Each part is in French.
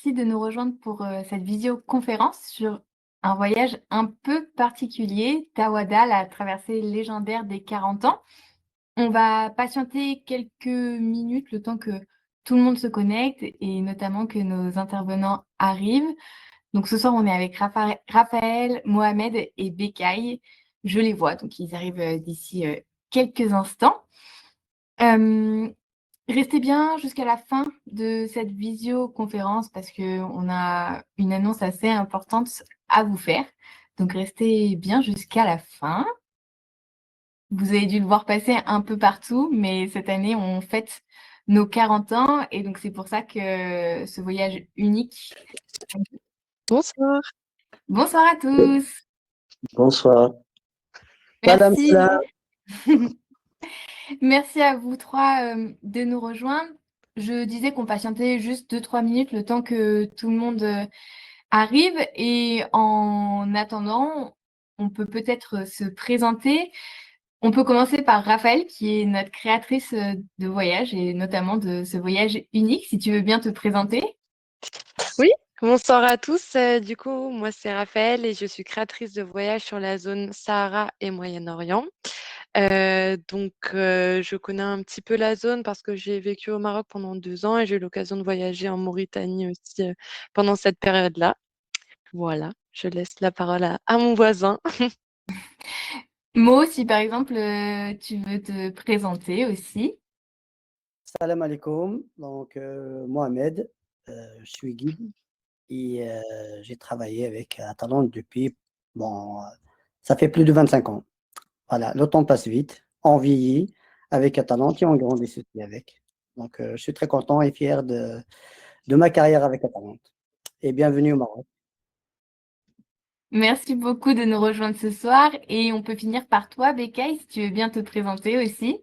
merci de nous rejoindre pour cette visioconférence sur un voyage un peu particulier, Tawada, la traversée légendaire des 40 ans. On va patienter quelques minutes le temps que tout le monde se connecte et notamment que nos intervenants arrivent. Donc ce soir, on est avec Raphaël, Mohamed et Bekay. Je les vois, donc ils arrivent d'ici quelques instants. Euh, Restez bien jusqu'à la fin de cette visioconférence parce qu'on a une annonce assez importante à vous faire. Donc restez bien jusqu'à la fin. Vous avez dû le voir passer un peu partout, mais cette année, on fête nos 40 ans et donc c'est pour ça que ce voyage unique. Bonsoir. Bonsoir à tous. Bonsoir. Madame Salah, Merci. Merci à vous trois de nous rejoindre. Je disais qu'on patientait juste 2-3 minutes le temps que tout le monde arrive et en attendant, on peut peut-être se présenter. On peut commencer par Raphaël, qui est notre créatrice de voyage et notamment de ce voyage unique, si tu veux bien te présenter. Oui, bonsoir à tous. Du coup, moi c'est Raphaël et je suis créatrice de voyages sur la zone Sahara et Moyen-Orient. Je connais un petit peu la zone parce que j'ai vécu au Maroc pendant 2 ans et j'ai eu l'occasion de voyager en Mauritanie aussi pendant cette période-là. Voilà, je laisse la parole à mon voisin. Mo, si par exemple tu veux te présenter aussi. salam alaikum. Donc, Mohamed, je suis guide et j'ai travaillé avec Atalante depuis, bon, ça fait plus de 25 ans. Voilà, le temps passe vite, on vieillit avec Atalante et on grandit aussi avec. Donc, je suis très content et fier de ma carrière avec Atalante. Et bienvenue au Maroc. Merci beaucoup de nous rejoindre ce soir et on peut finir par toi, Bekay, si tu veux bien te présenter aussi.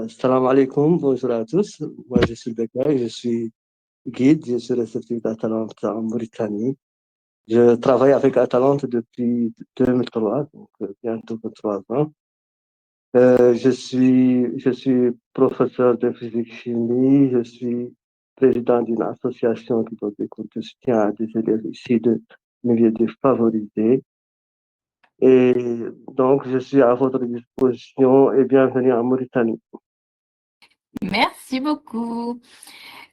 Salam alaikum, bonjour à tous. Moi, je suis Bekay, je suis guide, je suis réceptif d'Atalante en Mauritanie. Je travaille avec Atalante depuis 2003, donc bientôt 3 ans. Je suis professeur de physique-chimie, je suis président d'une association qui donne des cours de soutien à des élèves ici de milieux défavorisés. Et donc, je suis à votre disposition et bienvenue en Mauritanie. Merci beaucoup.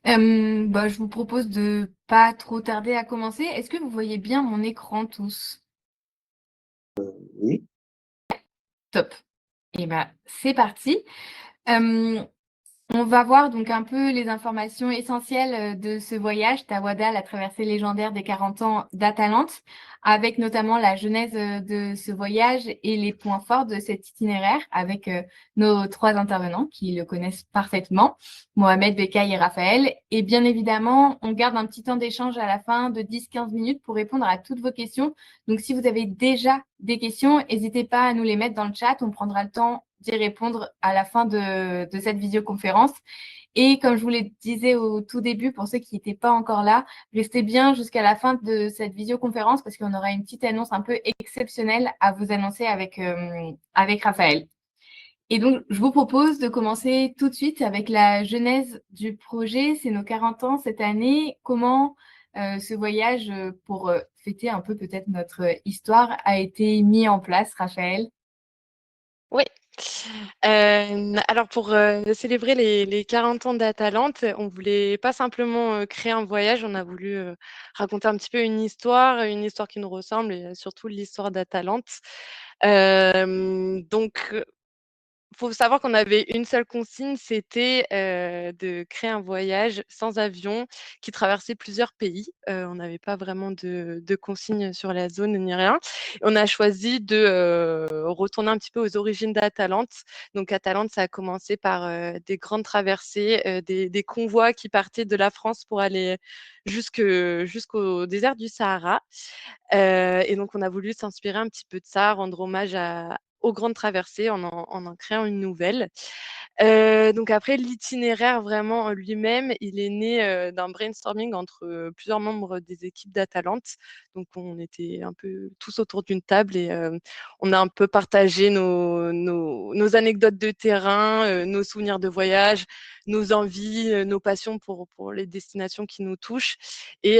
Je vous propose de pas trop tarder à commencer. Est-ce que vous voyez bien mon écran tous? Oui. Top. Et c'est parti. Euh, On va voir donc un peu les informations essentielles de ce voyage, Tawada, la traversée légendaire des 40 ans d'Atalante, avec notamment la genèse de ce voyage et les points forts de cet itinéraire, avec nos trois intervenants qui le connaissent parfaitement, Mohamed, Bekay et Raphaël. Et bien évidemment, on garde un petit temps d'échange à la fin de 10-15 minutes pour répondre à toutes vos questions. Donc si vous avez déjà des questions, n'hésitez pas à nous les mettre dans le chat, on prendra le temps d'y répondre à la fin de cette visioconférence. Et comme je vous le disais au tout début, pour ceux qui n'étaient pas encore là, restez bien jusqu'à la fin de cette visioconférence parce qu'on aura une petite annonce un peu exceptionnelle à vous annoncer avec Raphaël. Et donc, je vous propose de commencer tout de suite avec la genèse du projet. C'est nos 40 ans cette année. Comment ce voyage, pour fêter un peu peut-être notre histoire, a été mis en place, Raphaël? Oui. Alors pour célébrer les 40 ans d'Atalante, on voulait pas simplement créer un voyage, on a voulu raconter un petit peu une histoire qui nous ressemble et surtout l'histoire d'Atalante. Donc faut savoir qu'on avait une seule consigne, c'était de créer un voyage sans avion qui traversait plusieurs pays. On n'avait pas vraiment de consigne sur la zone ni rien. On a choisi de retourner un petit peu aux origines d'Atalante. Donc Atalante, ça a commencé par des grandes traversées, des convois qui partaient de la France pour aller jusqu'au désert du Sahara. Et donc on a voulu s'inspirer un petit peu de ça, rendre hommage aux grandes traversées en en créant une nouvelle. Donc après, l'itinéraire vraiment en lui-même, il est né d'un brainstorming entre plusieurs membres des équipes d'Atalante. Donc on était un peu tous autour d'une table et on a un peu partagé nos anecdotes de terrain, nos souvenirs de voyage, nos envies, nos passions pour les destinations qui nous touchent. Et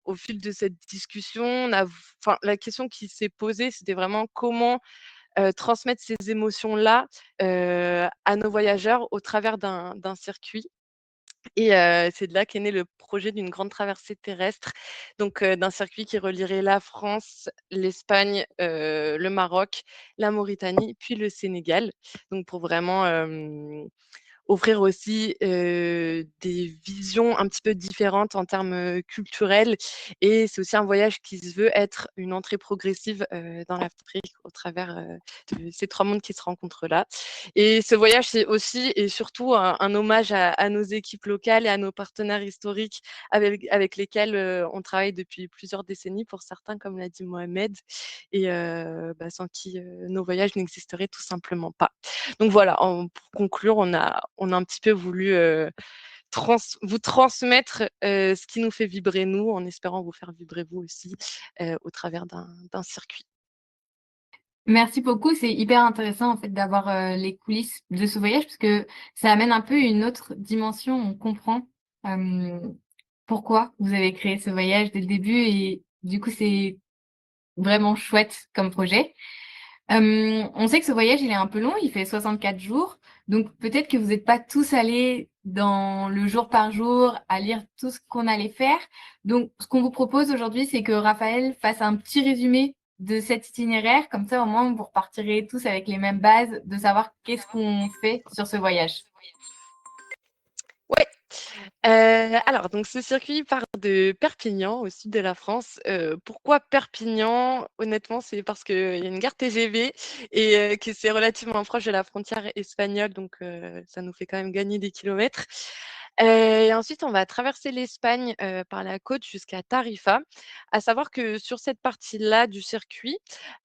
au fil de cette discussion, la question qui s'est posée, c'était vraiment comment transmettre ces émotions-là à nos voyageurs au travers d'un circuit. Et c'est de là qu'est né le projet d'une grande traversée terrestre, donc d'un circuit qui relierait la France, l'Espagne, le Maroc, la Mauritanie, puis le Sénégal. Donc pour vraiment offrir aussi des visions un petit peu différentes en termes culturels. Et c'est aussi un voyage qui se veut être une entrée progressive dans l'Afrique au travers de ces 3 mondes qui se rencontrent là. Et ce voyage, c'est aussi et surtout un hommage à nos équipes locales et à nos partenaires historiques avec lesquels on travaille depuis plusieurs décennies pour certains, comme l'a dit Mohamed, et sans qui nos voyages n'existeraient tout simplement pas. Donc voilà, pour conclure, on a un petit peu voulu vous transmettre ce qui nous fait vibrer nous, en espérant vous faire vibrer vous aussi au travers d'un circuit. Merci beaucoup, c'est hyper intéressant en fait d'avoir les coulisses de ce voyage parce que ça amène un peu une autre dimension. On comprend pourquoi vous avez créé ce voyage dès le début et du coup c'est vraiment chouette comme projet. On sait que ce voyage il est un peu long, il fait 64 jours, donc peut-être que vous n'êtes pas tous allés dans le jour par jour à lire tout ce qu'on allait faire. Donc ce qu'on vous propose aujourd'hui, c'est que Raphaël fasse un petit résumé de cet itinéraire, comme ça au moins vous repartirez tous avec les mêmes bases de savoir qu'est-ce qu'on fait sur ce voyage. Ouais. Alors, donc ce circuit part de Perpignan, au sud de la France. Pourquoi Perpignan? Honnêtement, c'est parce qu'il y a une gare TGV et que c'est relativement proche de la frontière espagnole, donc ça nous fait quand même gagner des kilomètres. Et ensuite, on va traverser l'Espagne par la côte jusqu'à Tarifa. À savoir que sur cette partie-là du circuit,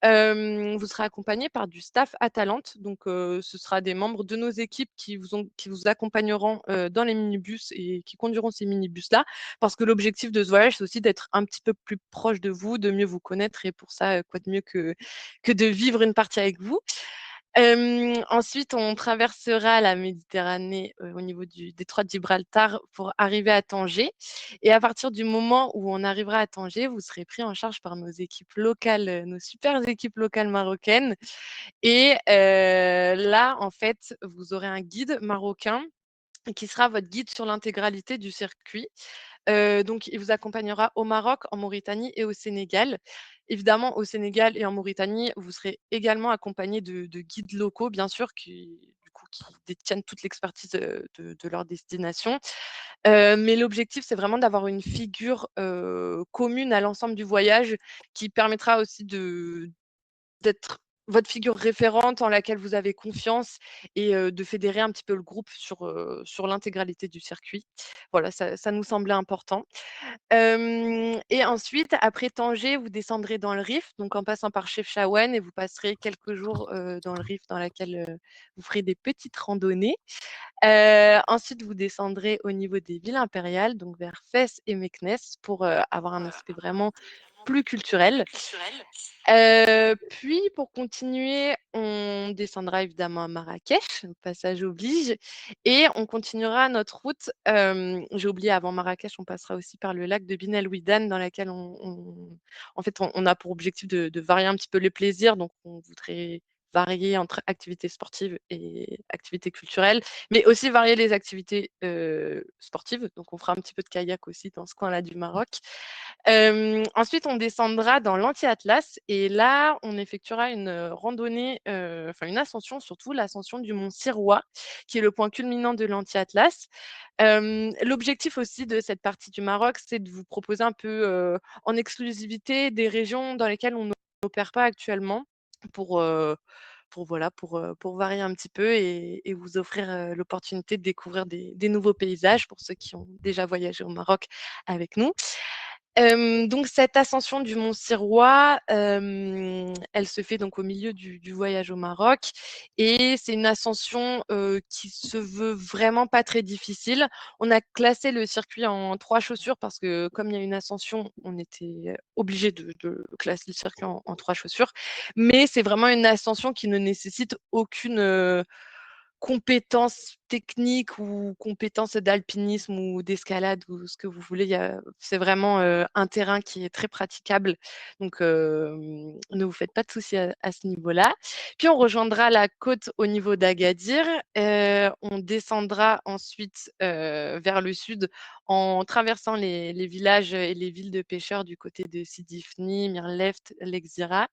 vous serez accompagné par du staff Atalante. Donc, ce sera des membres de nos équipes qui vous accompagneront dans les minibus et qui conduiront ces minibus-là. Parce que l'objectif de ce voyage, c'est aussi d'être un petit peu plus proche de vous, de mieux vous connaître. Et pour ça, quoi de mieux que de vivre une partie avec vous. Ensuite, on traversera la Méditerranée au niveau du détroit de Gibraltar pour arriver à Tanger. Et à partir du moment où on arrivera à Tanger, vous serez pris en charge par nos équipes locales, nos super équipes locales marocaines. Et là, en fait, vous aurez un guide marocain qui sera votre guide sur l'intégralité du circuit. Donc il vous accompagnera au Maroc, en Mauritanie et au Sénégal. Évidemment, au Sénégal et en Mauritanie, vous serez également accompagné de guides locaux, bien sûr, qui détiennent toute l'expertise de leur destination. Mais l'objectif, c'est vraiment d'avoir une figure commune à l'ensemble du voyage qui permettra aussi d'être votre figure référente en laquelle vous avez confiance et de fédérer un petit peu le groupe sur l'intégralité du circuit. Voilà, ça nous semblait important. Et ensuite, après Tanger, vous descendrez dans le Rif, donc en passant par Chefchaouen, et vous passerez quelques jours dans le Rif dans laquelle vous ferez des petites randonnées. Ensuite, vous descendrez au niveau des villes impériales, donc vers Fès et Meknès, pour avoir un aspect vraiment plus culturel. Puis pour continuer, on descendra évidemment à Marrakech, passage oblige, et on continuera notre route. J'ai oublié, avant Marrakech, on passera aussi par le lac de Bin El Ouidan, dans laquelle en fait, on a pour objectif de varier un petit peu les plaisirs. Donc, on voudrait varier entre activités sportives et activités culturelles, mais aussi varier les activités sportives. Donc, on fera un petit peu de kayak aussi dans ce coin-là du Maroc. Ensuite, on descendra dans l'Anti-Atlas et là, on effectuera une randonnée, une ascension, surtout l'ascension du mont Sirois, qui est le point culminant de l'Anti-Atlas. L'objectif aussi de cette partie du Maroc, c'est de vous proposer un peu en exclusivité des régions dans lesquelles on n'opère pas actuellement pour, pour varier un petit peu et vous offrir l'opportunité de découvrir des nouveaux paysages pour ceux qui ont déjà voyagé au Maroc avec nous. Donc cette ascension du mont Sirois, elle se fait donc au milieu du voyage au Maroc et c'est une ascension, qui se veut vraiment pas très difficile. On a classé le circuit en 3 chaussures parce que comme il y a une ascension, on était obligé de classer le circuit en 3 chaussures. Mais c'est vraiment une ascension qui ne nécessite aucune, compétences techniques ou compétences d'alpinisme ou d'escalade ou ce que vous voulez. C'est vraiment un terrain qui est très praticable. Donc, ne vous faites pas de soucis à ce niveau-là. Puis, on rejoindra la côte au niveau d'Agadir. On descendra ensuite vers le sud en traversant les villages et les villes de pêcheurs du côté de Sidi Ifni, Mirleft, Lexira.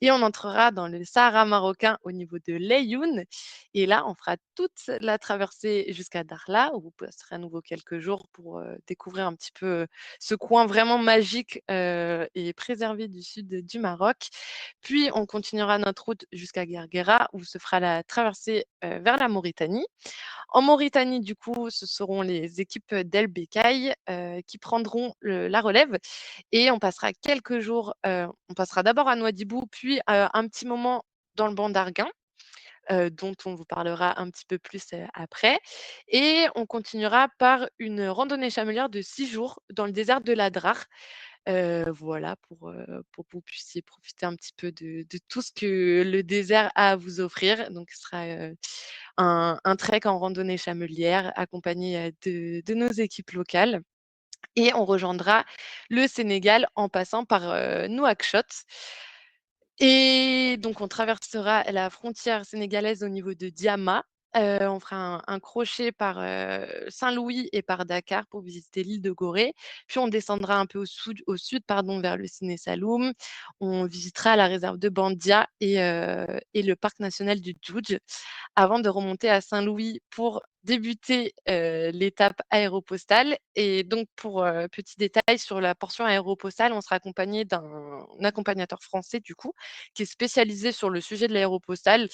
Et on entrera dans le Sahara marocain au niveau de Laayoune. Et là, on fera toute la traversée jusqu'à Dakhla, où vous passerez à nouveau quelques jours pour découvrir un petit peu ce coin vraiment magique et préservé du sud du Maroc. Puis, on continuera notre route jusqu'à Guerguera, où se fera la traversée vers la Mauritanie. En Mauritanie, du coup, ce seront les équipes d'El Bekkay qui prendront la relève et on passera quelques jours, on passera d'abord à Nouadhibou, puis un petit moment dans le banc d'Arguin, dont on vous parlera un petit peu plus après. Et on continuera par une randonnée chamelière de 6 jours dans le désert de l'Adrar. Voilà, pour que vous puissiez profiter un petit peu de tout ce que le désert a à vous offrir. Donc, ce sera un trek en randonnée chamelière accompagné de nos équipes locales. Et on rejoindra le Sénégal en passant par Nouakchott. Et donc, on traversera la frontière sénégalaise au niveau de Diama. On fera un crochet par Saint-Louis et par Dakar pour visiter l'île de Gorée. Puis, on descendra un peu au sud pardon, vers le Siné Saloum. On visitera la réserve de Bandia et le parc national du Djoudj avant de remonter à Saint-Louis pour débuter l'étape aéropostale. Et donc, pour petit détail, sur la portion aéropostale, on sera accompagné d'un accompagnateur français, du coup, qui est spécialisé sur le sujet de l'aéropostale,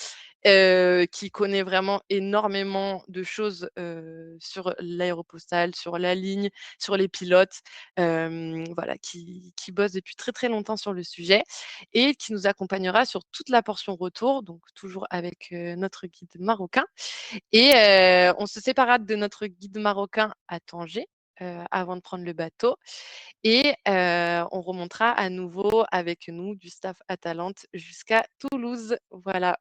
qui connaît vraiment énormément de choses sur l'aéropostale, sur la ligne, sur les pilotes, voilà, qui bosse depuis très très longtemps sur le sujet et qui nous accompagnera sur toute la portion retour, donc toujours avec notre guide marocain. Et on se séparera de notre guide marocain à Tanger avant de prendre le bateau. Et on remontera à nouveau avec nous du staff Atalante jusqu'à Toulouse. Voilà.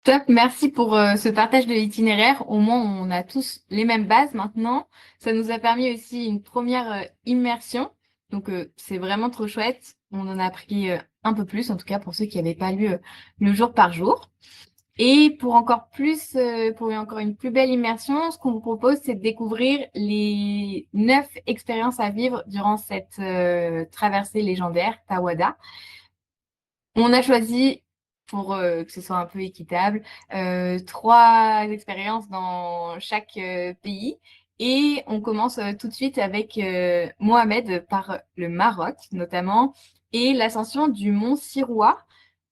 Top, merci pour ce partage de l'itinéraire. Au moins, on a tous les mêmes bases maintenant. Ça nous a permis aussi une première immersion. Donc, c'est vraiment trop chouette. On en a appris un peu plus, en tout cas pour ceux qui n'avaient pas lu le jour par jour. Et pour encore plus, pour encore une plus belle immersion, ce qu'on vous propose, c'est de découvrir les 9 expériences à vivre durant cette traversée légendaire, Tawada. On a choisi, pour que ce soit un peu équitable, 3 expériences dans chaque pays. Et on commence tout de suite avec Mohamed par le Maroc, notamment, et l'ascension du mont Sirois.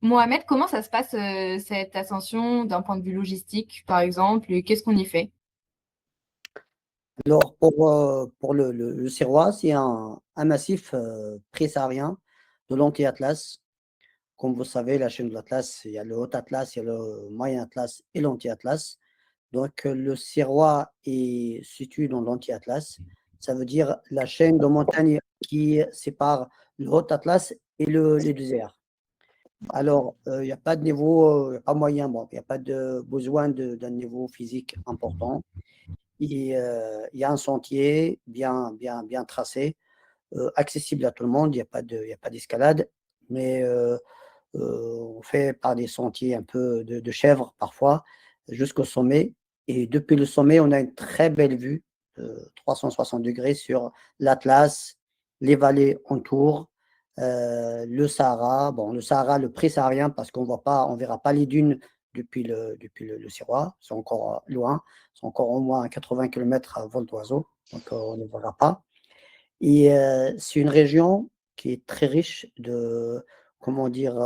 Mohamed, comment ça se passe cette ascension d'un point de vue logistique, par exemple, et qu'est-ce qu'on y fait? Alors, pour le Sirois, c'est un massif présaharien de l'anti-Atlas. Comme vous savez, la chaîne de l'Atlas, il y a le Haut Atlas, il y a le Moyen Atlas et l'anti-Atlas. Donc, le Sirois est situé dans l'anti-Atlas. Ça veut dire la chaîne de montagnes qui sépare le Haut Atlas et les déserts. Alors, il n'y a pas de niveau, pas moyen, bon, il n'y a pas de besoin d'un niveau physique important. Il y a un sentier bien tracé, accessible à tout le monde, il n'y a pas d'escalade, mais on fait par des sentiers un peu de chèvre parfois jusqu'au sommet. Et depuis le sommet, on a une très belle vue de 360 degrés sur l'Atlas, les vallées autour, le Sahara. Bon, le Sahara, le pré-saharien, parce qu'on ne verra pas les dunes depuis le Sirois, c'est encore loin, c'est encore au moins 80 km à vol d'oiseau, donc on ne verra pas. Et c'est une région qui est très riche de, comment dire,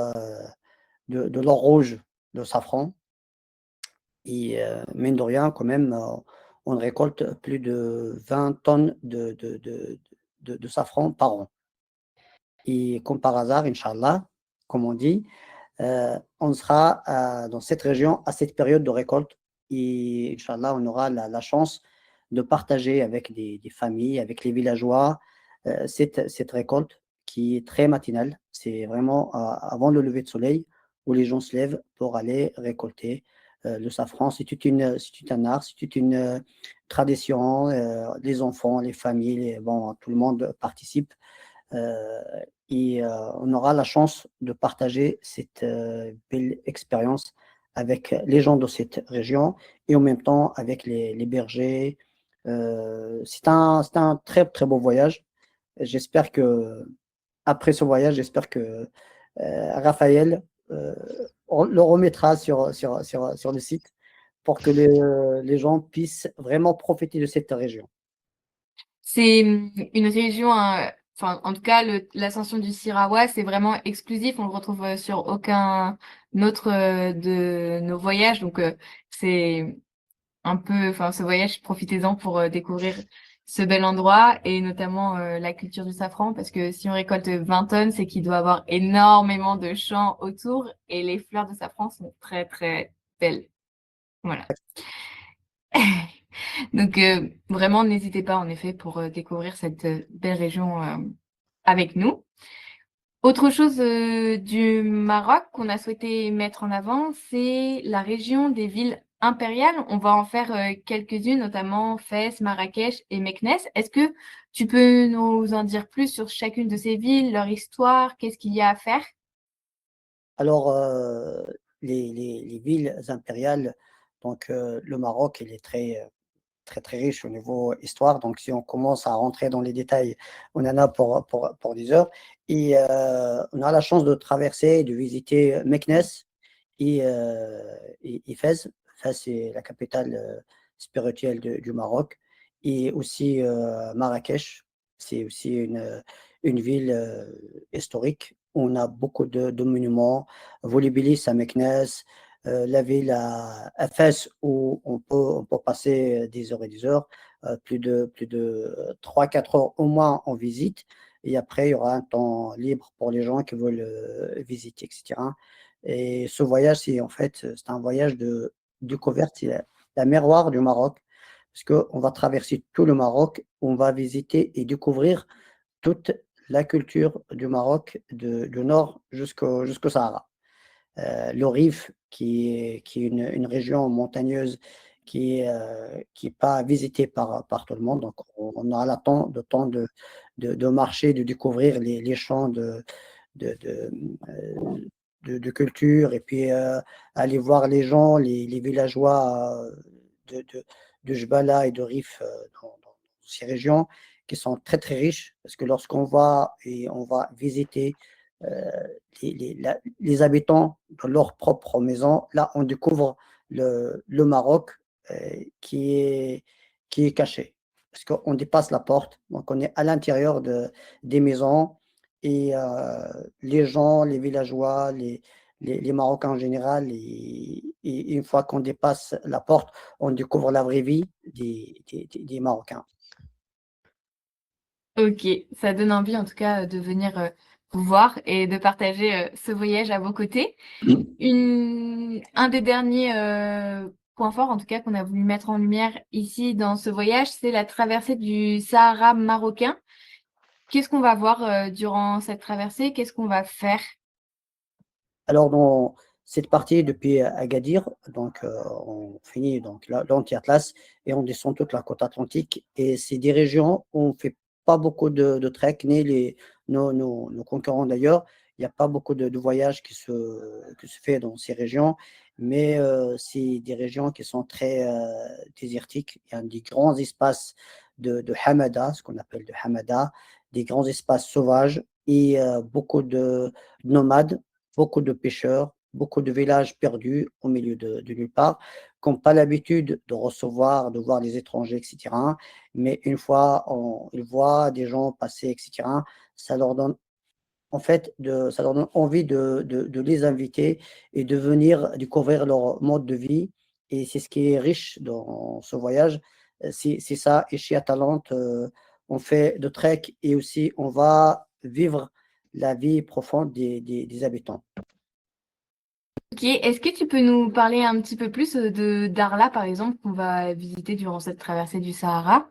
de l'or rouge, de safran. Et mine de rien, quand même, on récolte plus de 20 tonnes de de safran par an. Et comme par hasard, Inch'Allah, comme on dit, on sera dans cette région à cette période de récolte et Inch'Allah, on aura la chance de partager avec des familles, avec les villageois, cette récolte qui est très matinale. C'est vraiment avant le lever de soleil où les gens se lèvent pour aller récolter le safran. C'est tout un art, c'est toute une tradition. Les enfants, les familles, bon, tout le monde participe. Euh, et on aura la chance de partager cette belle expérience avec les gens de cette région et en même temps avec les bergers. C'est un très très beau voyage. J'espère que après ce voyage, j'espère que Raphaël on le remettra sur le site pour que les gens puissent vraiment profiter de cette région. C'est une région, enfin, en tout cas, l'ascension du Sirawa, c'est vraiment exclusif. On le retrouve sur aucun autre de nos voyages. Donc, c'est un peu, enfin, ce voyage, profitez-en pour découvrir ce bel endroit et notamment la culture du safran. Parce que si on récolte 20 tonnes, c'est qu'il doit y avoir énormément de champs autour et les fleurs de safran sont très, très belles. Voilà. Donc, vraiment, n'hésitez pas, en effet, pour découvrir cette belle région avec nous. Autre chose du Maroc qu'on a souhaité mettre en avant, c'est la région des villes impériales. On va en faire quelques-unes, notamment Fès, Marrakech et Meknès. Est-ce que tu peux nous en dire plus sur chacune de ces villes, leur histoire, qu'est-ce qu'il y a à faire? Alors, les villes impériales, donc le Maroc, il est très, très riche au niveau histoire. Donc, si on commence à rentrer dans les détails, on en a pour des heures. Et on a la chance de traverser et de visiter Meknès et Fès. Fès, c'est la capitale spirituelle du Maroc. Et aussi Marrakech, c'est aussi une ville historique. On a beaucoup de monuments. Volubilis à Meknès, la ville à Fès où on peut passer des heures et des heures, plus de 3-4 heures au moins en visite. Et après, il y aura un temps libre pour les gens qui veulent visiter, etc. Et ce voyage, c'est en fait, c'est un voyage de découverte, c'est la miroir du Maroc, parce qu'on va traverser tout le Maroc, on va visiter et découvrir toute la culture du Maroc, du nord jusqu'au Sahara. Le Rif, qui est une région montagneuse qui est pas visitée par tout le monde. Donc, on aura le temps de marcher, de découvrir les champs de, de, euh, de culture et puis aller voir les gens, les villageois de Jbala et de Rif dans ces régions qui sont très très riches parce que lorsqu'on va et on va visiter euh, les habitants de leur propre maison, là on découvre le Maroc qui est caché parce qu'on dépasse la porte, donc on est à l'intérieur des maisons et les gens, les villageois, les Marocains en général, et une fois qu'on dépasse la porte, on découvre la vraie vie des Marocains. Ok, ça donne envie en tout cas de venir vous voir et de partager ce voyage à vos côtés. Un des derniers points forts, en tout cas, qu'on a voulu mettre en lumière ici dans ce voyage, c'est la traversée du Sahara marocain. Qu'est-ce qu'on va voir durant cette traversée? Qu'est-ce qu'on va faire? Alors, dans cette partie depuis Agadir, donc on finit donc l'anti-Atlas et on descend toute la côte atlantique. Et c'est des régions où on ne fait pas beaucoup de trek, ni nos concurrents d'ailleurs. Il n'y a pas beaucoup de voyages qui se fait dans ces régions, mais c'est des régions qui sont très désertiques. Il y a des grands espaces de Hamada, ce qu'on appelle de Hamada, des grands espaces sauvages et beaucoup de nomades, beaucoup de pêcheurs, beaucoup de villages perdus au milieu de nulle part, qui n'ont pas l'habitude de recevoir, de voir les étrangers, etc. Mais une fois ils voient des gens passer, etc., ça leur donne en fait, ça leur donne envie de les inviter et de venir découvrir leur mode de vie. Et c'est ce qui est riche dans ce voyage. C'est ça, et chez Atalante, on fait de trek et aussi on va vivre la vie profonde des habitants. Ok, est-ce que tu peux nous parler un petit peu plus de Darla, par exemple, qu'on va visiter durant cette traversée du Sahara?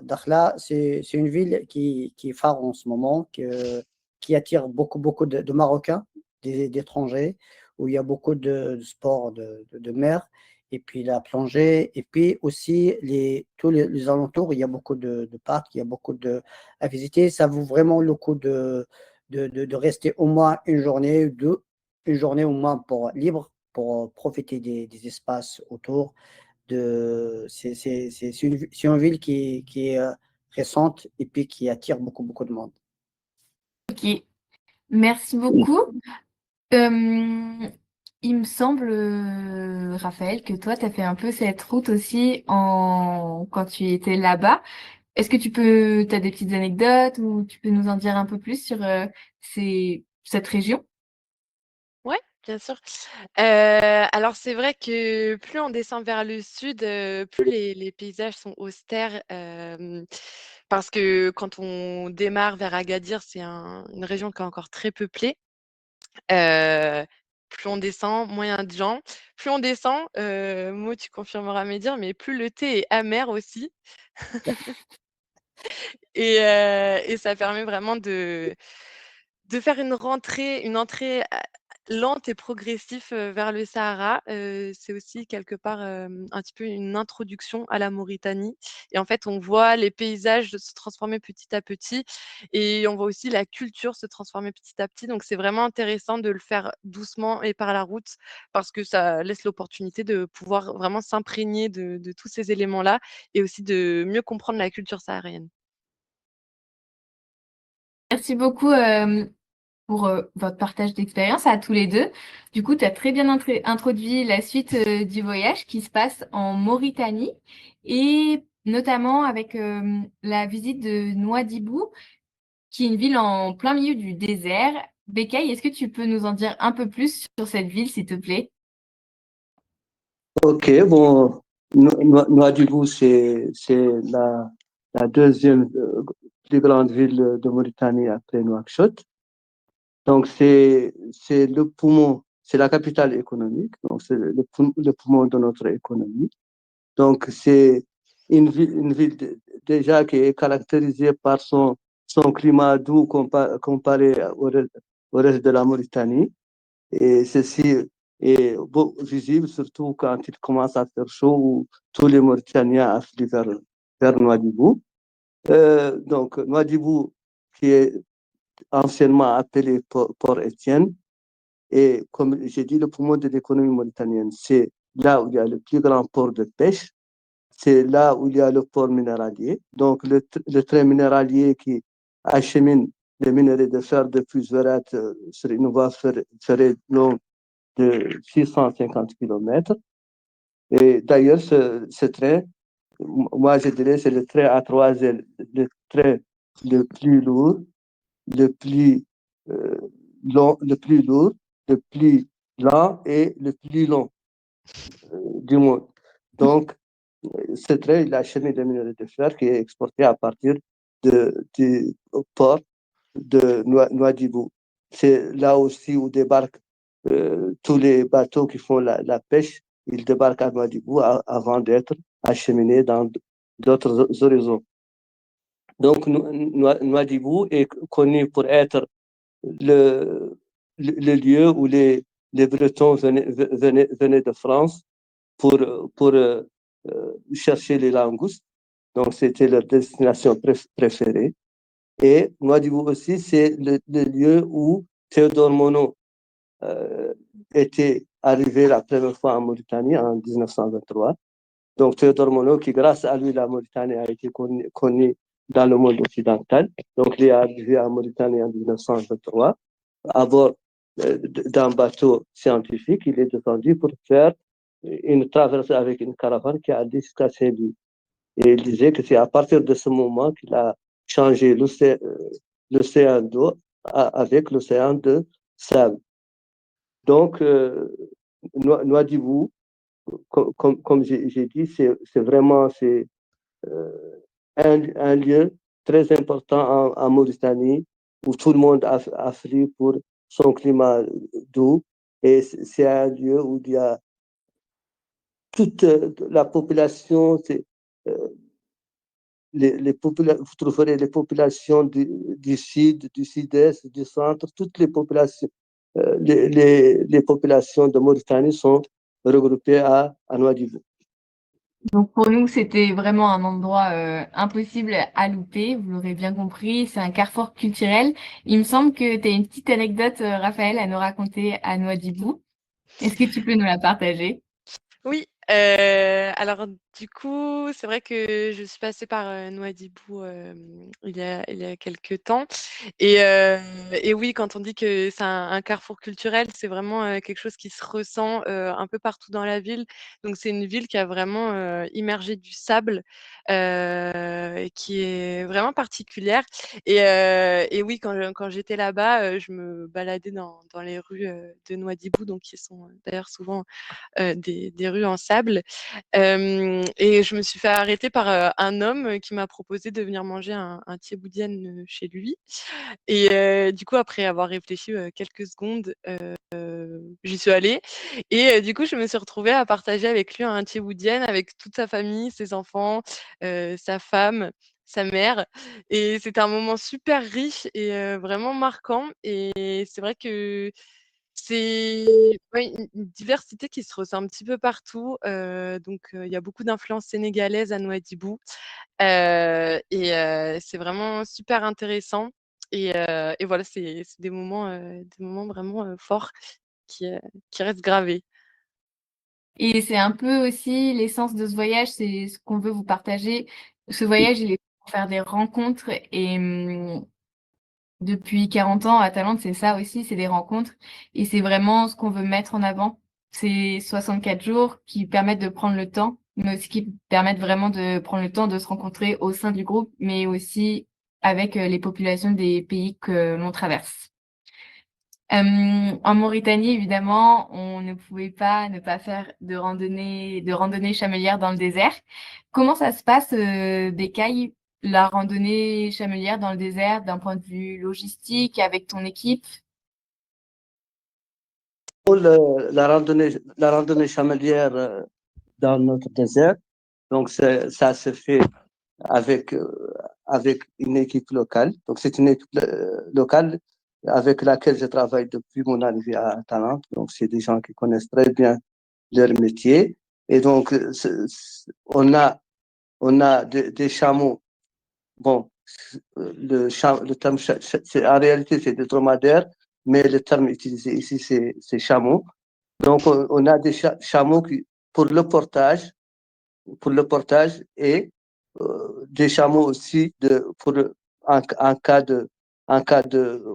Dakhla, c'est une ville qui est phare en ce moment, qui attire beaucoup de Marocains, d'étrangers, où il y a beaucoup de sports de mer, et puis la plongée, et puis aussi tous les alentours, il y a beaucoup de parcs, il y a beaucoup à visiter. Ça vaut vraiment le coup de rester au moins une journée au moins libre, pour profiter des espaces autour c'est une ville qui est récente et puis qui attire beaucoup de monde. Ok, merci beaucoup. Il me semble, Raphaël, que toi, tu as fait un peu cette route aussi quand tu étais là-bas. Est-ce que t'as des petites anecdotes ou tu peux nous en dire un peu plus sur cette région? Ouais, bien sûr. Alors c'est vrai que plus on descend vers le sud, plus les paysages sont austères, parce que quand on démarre vers Agadir, c'est une région qui est encore très peuplée. Heu, Plus on descend, moins il y a de gens. Plus on descend, Mo, tu confirmeras mes dires, mais plus le thé est amer aussi et ça permet vraiment de faire une entrée lente et progressive vers le Sahara. C'est aussi quelque part un petit peu une introduction à la Mauritanie. Et en fait, on voit les paysages se transformer petit à petit et on voit aussi la culture se transformer petit à petit. Donc, c'est vraiment intéressant de le faire doucement et par la route parce que ça laisse l'opportunité de pouvoir vraiment s'imprégner de tous ces éléments-là et aussi de mieux comprendre la culture saharienne. Merci beaucoup pour votre partage d'expérience à tous les deux. Du coup, tu as très bien introduit la suite du voyage qui se passe en Mauritanie et notamment avec la visite de Nouadhibou, qui est une ville en plein milieu du désert. Bekay, est-ce que tu peux nous en dire un peu plus sur cette ville, s'il te plaît? Ok, bon, Nouadhibou, c'est la deuxième plus grande ville de Mauritanie après Nouakchott. Donc, c'est le poumon, c'est la capitale économique, donc c'est le poumon de notre économie. Donc, c'est une ville déjà qui est caractérisée par son climat doux comparé au reste de la Mauritanie. Et ceci est visible surtout quand il commence à faire chaud, où tous les Mauritaniens affluent vers Nouadhibou. Donc, Nouadhibou, qui est anciennement appelé Port-Étienne, et comme j'ai dit, le poumon de l'économie mauritanienne, c'est là où il y a le plus grand port de pêche, c'est là où il y a le port minéralier. Donc, le train minéralier qui achemine les minerais de fer depuis Zverat sur une voie ferrée longue de 650 km. Et d'ailleurs, ce train, moi je dirais, c'est le train à trois ailes, le train le plus lourd, le plus euh, le plus lourd, le plus lent et le plus long du monde. Donc, ce train, il a acheminé des minerais de fer qui est exporté à partir du port de Nouadhibou. C'est là aussi où débarquent tous les bateaux qui font la pêche. Ils débarquent à Nouadhibou avant d'être acheminés dans d'autres horizons. Donc, Nouadhibou est connu pour être le lieu où les Bretons venaient de France pour chercher les langoustes. Donc, c'était leur destination préférée. Et Nouadhibou aussi, c'est le lieu où Théodore Monod euh, était arrivé la première fois en Mauritanie en 1923. Donc, Théodore Monod, qui grâce à lui, la Mauritanie a été connue dans le monde occidental. Donc, il est arrivé en Mauritanie en 1923 à bord d'un bateau scientifique. Il est descendu pour faire une traversée avec une caravane qui a jusqu'à Saint-Louis. Et il disait que c'est à partir de ce moment qu'il a changé l'océan d'eau avec l'océan de sable. Donc, Nouadhibou, comme j'ai dit, c'est vraiment euh, un lieu très important en Mauritanie où tout le monde afflue pour son climat doux. Et c'est un lieu où il y a toute la population, euh, vous trouverez les populations du sud, du sud-est, du centre, toutes les populations, les populations de Mauritanie sont regroupées à Nouadhibou. Donc pour nous, c'était vraiment un endroit impossible à louper, vous l'aurez bien compris, c'est un carrefour culturel. Il me semble que tu as une petite anecdote, Raphaël, à nous raconter à Nouadhibou. Est-ce que tu peux nous la partager? Oui, alors du coup, c'est vrai que je suis passée par, Nouadhibou, il y a quelque temps et oui, quand on dit que c'est un carrefour culturel, c'est vraiment, quelque chose qui se ressent, un peu partout dans la ville. Donc c'est une ville qui a vraiment, immergé du sable, et qui est vraiment particulière et oui, quand j'étais là-bas, je me baladais dans les rues, de Nouadhibou, donc qui sont, d'ailleurs souvent des rues en sable. Et je me suis fait arrêter par un homme qui m'a proposé de venir manger un thieboudienne chez lui. Et du coup, après avoir réfléchi quelques secondes, j'y suis allée. Et du coup, je me suis retrouvée à partager avec lui un thieboudienne avec toute sa famille, ses enfants, sa femme, sa mère. Et c'était un moment super riche et vraiment marquant. Et c'est vrai que c'est ouais, une diversité qui se ressent un petit peu partout, donc il y a beaucoup d'influences sénégalaises à Nouadhibou, et c'est vraiment super intéressant et voilà, c'est des moments vraiment, forts qui, heu, qui restent gravés. Et c'est un peu aussi l'essence de ce voyage, c'est ce qu'on veut vous partager. Ce voyage, il est pour faire des rencontres et depuis 40 ans à Talente, c'est ça aussi, c'est des rencontres et c'est vraiment ce qu'on veut mettre en avant. C'est 64 jours qui permettent de prendre le temps, mais aussi qui permettent vraiment de prendre le temps de se rencontrer au sein du groupe, mais aussi avec les populations des pays que l'on traverse. En Mauritanie, évidemment, on ne pouvait pas ne pas faire de randonnée chamelière dans le désert. Comment ça se passe, Bécaye, la randonnée chamelière dans le désert d'un point de vue logistique avec ton équipe? Pour la randonnée chamelière dans notre désert, donc ça se fait avec, avec une équipe locale. Donc c'est une équipe locale avec laquelle je travaille depuis mon arrivée à Talente. Donc c'est des gens qui connaissent très bien leur métier. Et donc on a des chameaux. Bon, le terme, en réalité c'est des dromadaires, mais le terme utilisé ici c'est chameaux. Donc on a des chameaux qui, pour le portage, pour le portage et des chameaux aussi en cas de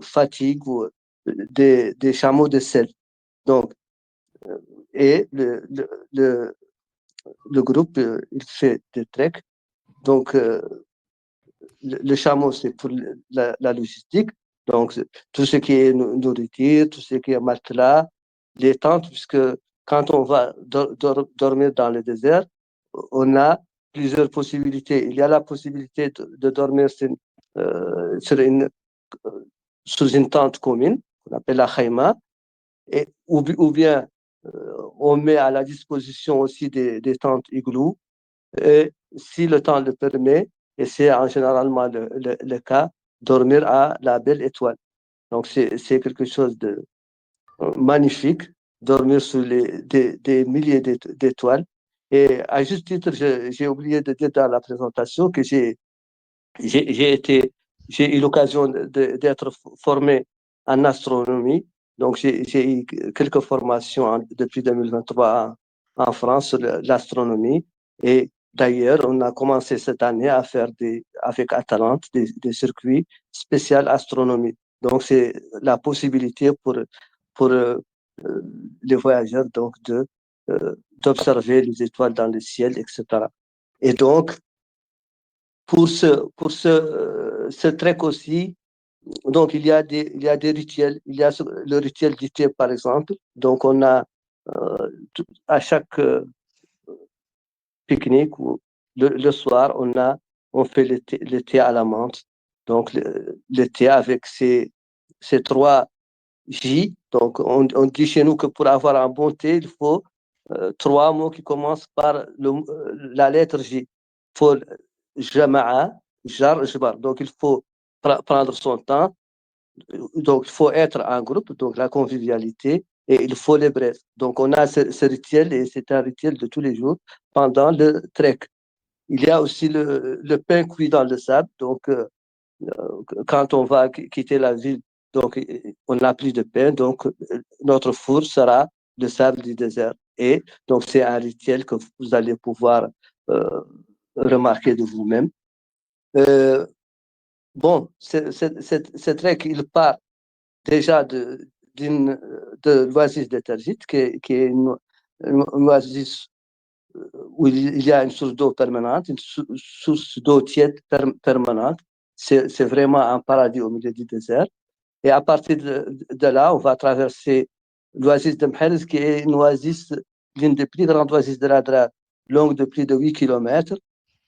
fatigue ou des chameaux de sel. Donc, et le groupe, il fait des treks. Donc, le chameau, c'est pour la logistique. Donc, tout ce qui est nourriture, tout ce qui est matelas, les tentes, puisque quand on va dormir dans le désert, on a plusieurs possibilités. Il y a la possibilité de dormir sur euh, sous une tente commune, qu'on appelle la khayma, ou bien on met à la disposition aussi des tentes igloos. Et si le temps le permet, et c'est en généralement le cas, dormir à la belle étoile. Donc c'est quelque chose de magnifique, dormir sous des milliers d'étoiles. Et à juste titre, j'ai oublié de dire dans la présentation que j'ai été, j'ai eu l'occasion d'être formé en astronomie. Donc, j'ai eu quelques formations depuis 2023 en France sur l'astronomie. Et d'ailleurs, on a commencé cette année à faire avec Atalante des circuits spéciaux astronomie. Donc, c'est la possibilité pour les voyageurs donc d'observer les étoiles dans le ciel, etc. Et donc, ce trek aussi, donc il y a des rituels. Il y a le rituel du thé, par exemple. Donc on a à chaque pique-nique ou le soir, on a on fait le thé à la menthe. Donc, le thé avec ces trois J. Donc, on dit chez nous que pour avoir un bon thé, il faut trois mots qui commencent par la lettre J. Il faut jama'a, jar, jbar. Donc, il faut prendre son temps. Donc, il faut être en groupe, donc la convivialité, et il faut les braises. Donc, on a ce rituel, et c'est un rituel de tous les jours pendant le trek. Il y a aussi le pain cuit dans le sable. Donc, quand on va quitter la ville, donc on n'a plus de pain, donc notre four sera le sable du désert. Et donc, c'est un rituel que vous allez pouvoir euh, remarquer de vous-même. Bon, cette règle, il part déjà de l'oasis de Tergit, qui est une oasis où il y a une source d'eau permanente, une source d'eau tiède permanente. C'est vraiment un paradis au milieu du désert. Et à partir de là, on va traverser l'oasis de Mhelz, qui est une oasis, l'une des plus grandes oasis de l'Adrar, longue de plus de 8 kilomètres.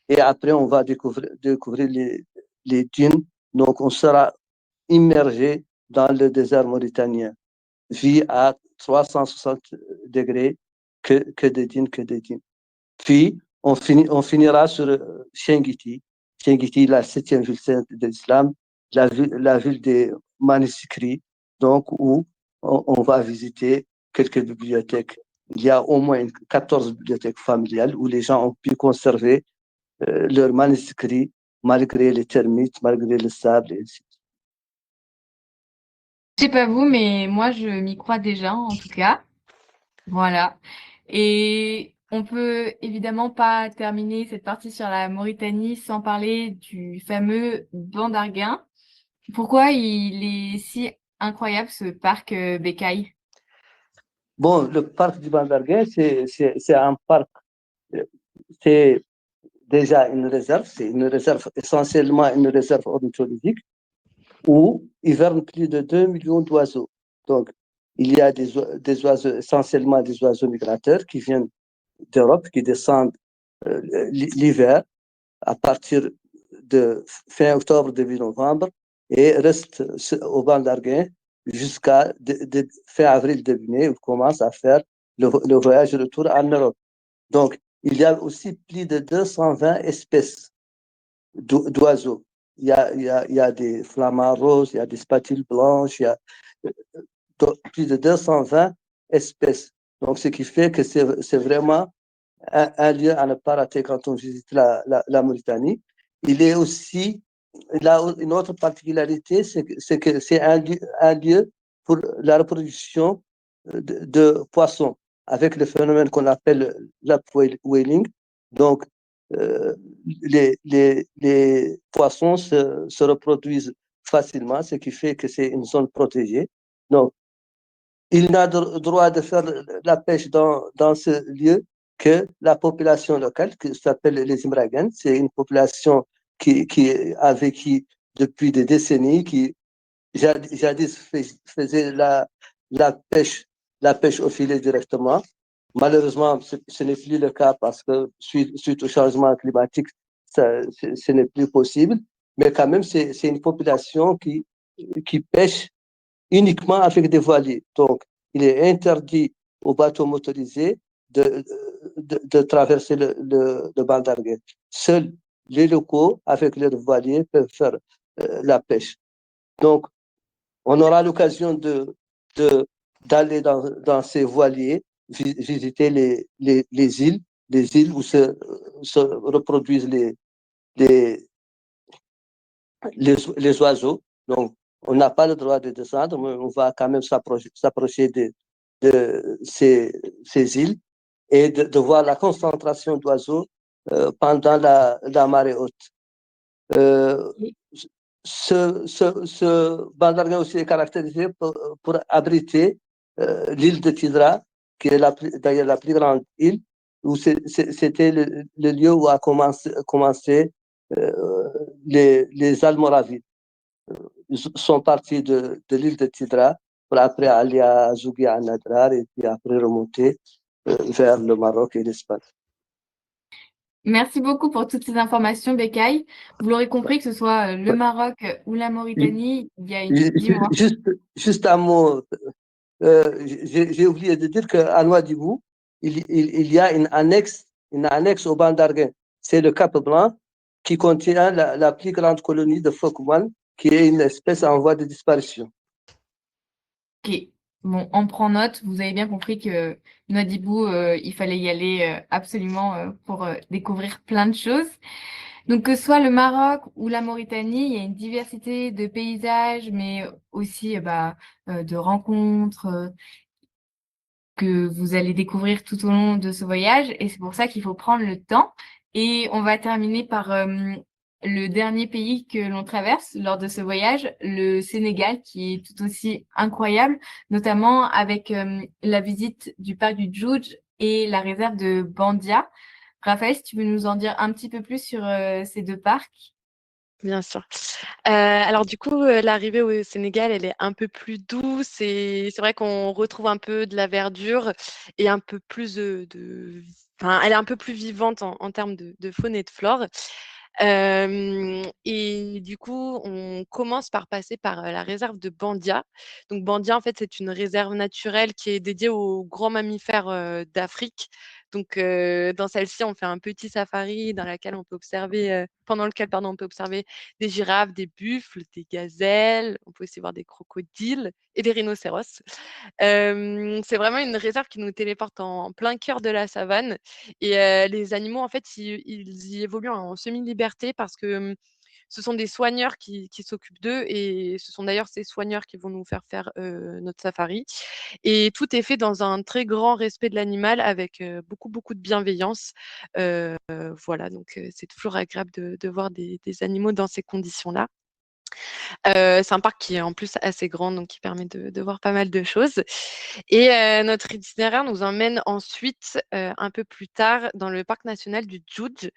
Et après, on va découvrir les dunes. Donc, on sera immergé dans le désert mauritanien, vie à 360 degrés, que des dunes, que des dunes. Puis, on finira sur Shengiti. Shengiti, la septième ville sainte de l'islam, la ville des manuscrits, donc où on va visiter quelques bibliothèques. Il y a au moins 14 bibliothèques familiales où les gens ont pu conserver leurs manuscrits malgré les termites, malgré le sable, et ainsi. Je sais pas vous, mais moi, je m'y crois déjà, en tout cas. Voilà. Et on peut évidemment pas terminer cette partie sur la Mauritanie sans parler du fameux banc d'Arguin. Pourquoi il est si incroyable, ce parc Bécaye? Bon, le parc du Bandarguin, c'est un parc, c'est déjà une réserve, c'est une réserve, essentiellement une réserve ornithologique, où hivernent plus de 2 millions d'oiseaux. Donc, il y a des oiseaux, essentiellement des oiseaux migrateurs qui viennent d'Europe, qui descendent l'hiver à partir de fin octobre, début novembre, et restent au banc d'Arguin jusqu'à fin avril, début mai, où ils commencent à faire le voyage retour en Europe. Donc, il y a aussi plus de 220 espèces d'oiseaux. Il y a des flamants roses, il y a des spatules blanches, il y a plus de 220 espèces. Donc, ce qui fait que c'est vraiment un lieu à ne pas rater quand on visite la Mauritanie. Il est aussi, là, une autre particularité, c'est que c'est un lieu pour la reproduction de poissons, avec le phénomène qu'on appelle l'upwelling. Donc, euh, les poissons se reproduisent facilement, ce qui fait que c'est une zone protégée. Donc, il n'a droit de faire la pêche dans ce lieu que la population locale, qui s'appelle les Imragan. C'est une population qui a vécu depuis des décennies, qui jadis faisait la pêche, la pêche au filet directement. Malheureusement, ce n'est plus le cas parce que suite au changement climatique, ce n'est plus possible. Mais quand même, c'est une population qui pêche uniquement avec des voiliers. Donc, il est interdit aux bateaux motorisés de traverser le banc d'Arguin. Seuls les locaux, avec leurs voiliers, peuvent faire la pêche. Donc, on aura l'occasion d'aller dans ces voiliers, visiter les îles où se reproduisent les, les oiseaux. Donc, on n'a pas le droit de descendre, mais on va quand même s'approcher de ces îles et de voir la concentration d'oiseaux pendant la marée haute. Ce bandarga aussi est caractérisé pour abriter l'île de Tidra, qui est d'ailleurs la plus grande île, où c'était le lieu où a commencé les Almoravides. Ils sont partis de l'île de Tidra pour après aller à Zougia, à Nadrar, et puis après remonter vers le Maroc et l'Espagne. Merci beaucoup pour toutes ces informations, Becaye. Vous l'aurez compris, que ce soit le Ouais. Maroc ou la Ju- Mauritanie, il y a une... Dis-moi. Juste un mot. J'ai oublié de dire qu'à Nouadhibou, il y a une annexe au banc d'Arguin. C'est le Cap Blanc qui contient la plus grande colonie de phoques moines, qui est une espèce en voie de disparition. Ok, bon, on prend note. Vous avez bien compris que Nouadhibou, il fallait y aller absolument pour découvrir plein de choses. Donc, que ce soit le Maroc ou la Mauritanie, il y a une diversité de paysages, mais aussi de rencontres que vous allez découvrir tout au long de ce voyage. Et c'est pour ça qu'il faut prendre le temps. Et on va terminer par le dernier pays que l'on traverse lors de ce voyage, le Sénégal, qui est tout aussi incroyable, notamment avec la visite du parc du Djoudj et la réserve de Bandia. Raphaël, si tu veux nous en dire un petit peu plus sur ces deux parcs. Bien sûr. Alors du coup, l'arrivée au Sénégal, elle est un peu plus douce et c'est vrai qu'on retrouve un peu de la verdure et un peu plus enfin, elle est un peu plus vivante en termes de faune et de flore. Et du coup, on commence par passer par la réserve de Bandia. Donc Bandia, en fait, c'est une réserve naturelle qui est dédiée aux grands mammifères d'Afrique. Donc dans celle-ci, on fait un petit safari pendant lequel pardon, on peut observer des girafes, des buffles, des gazelles. On peut aussi voir des crocodiles et des rhinocéros. C'est vraiment une réserve qui nous téléporte en plein cœur de la savane. Et les animaux, en fait, ils y évoluent en semi-liberté parce que ce sont des soigneurs qui s'occupent d'eux et ce sont d'ailleurs ces soigneurs qui vont nous faire notre safari. Et tout est fait dans un très grand respect de l'animal avec beaucoup, beaucoup de bienveillance. Voilà, donc c'est toujours agréable de voir des animaux dans ces conditions-là. C'est un parc qui est en plus assez grand, donc qui permet de voir pas mal de choses. Et notre itinéraire nous emmène ensuite, un peu plus tard, dans le parc national du Djoudj.